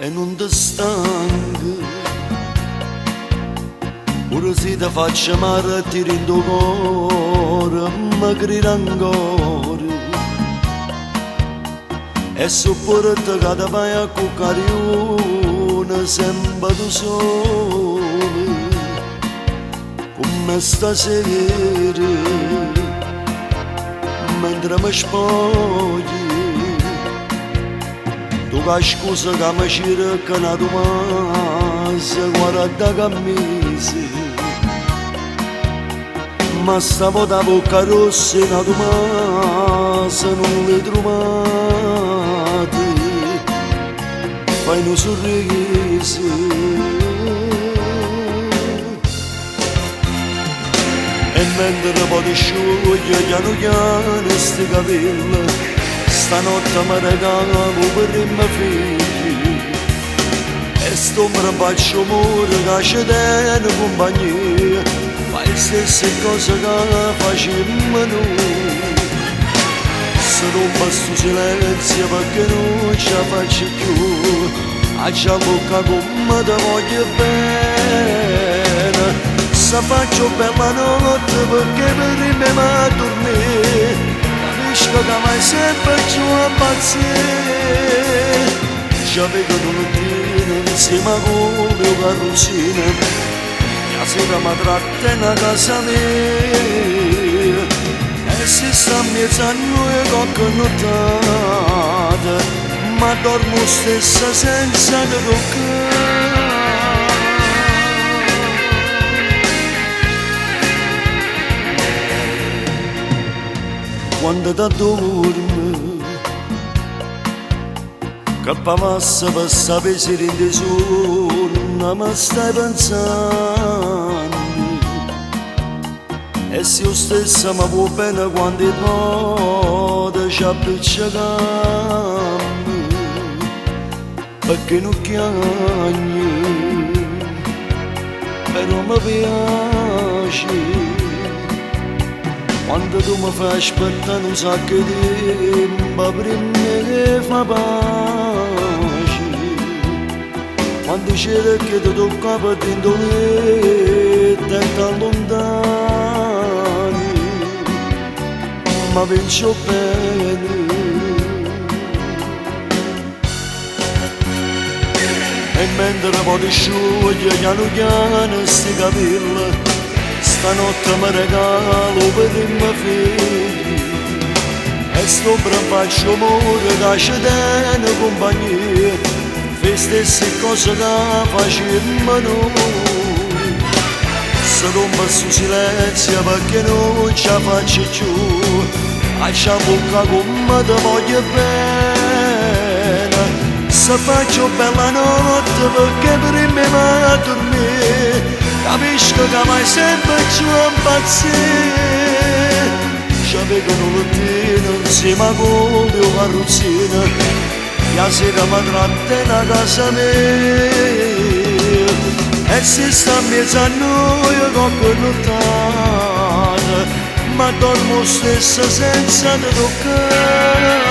e non ti stanca. Pure se ti faccio male ti rendo cuore, mi grida ancora. E sopporta che ti vai a cuccare sempre tu sole, come stasera, mentre mi spogli. Tu che scusa che mi cerca una domanda, guarda che mese, ma stavo da bocca rossa e una domanda non le trovate, fai un sorriso. E mentre poi ti scioglie piano piano sti capelli, stanotte mi regalo per i miei figli. E st'ombra faccio amore che ci tiene compagnia, fai le stesse cose che facemmo noi. Se rompa sto silenzio perché non ce la faccio più, a già bocca come ti voglio bene. Se faccio bella notte perché per me va a dormire, capisco che mai sempre più a impazzire. Già vedo un mattino insieme a come un carrozzino, la sera mi trattiene a casa mia. E si sta a mezzanotte qualche nottata, ma dormo stessa senza che toccare. Quando ti dormi, che passa per sapere in sonno, ma stai pensando. E se io stessa mi può bene quando è notte ci appicciacammo, perché non chiagni, però mi piace. Quando tu mi fai aspettare un sacco di tempo prima che fa pace, quando c'era che ti toccava dentro le tette lontane, ma penso bene. E mentre poi ti scioglie piano piano sti capelli, stanotte mi regalo per i miei figli. E sopra faccio amore che ci tiene compagnia, fai le stesse cose che facemmo noi. Se rompe sto silenzio perché non ce la faccio più, a già bocca come ti voglio bene. Se faccio bella notte perché per me va a dormire, capisco che mai sempre più a impazzire. Ci vedo un mattino insieme a come un carrozzino, la sera mi trattiene a casa mia. E se sta a mezzanotte qualche nottata, ma dormo stessa senza ti toccare.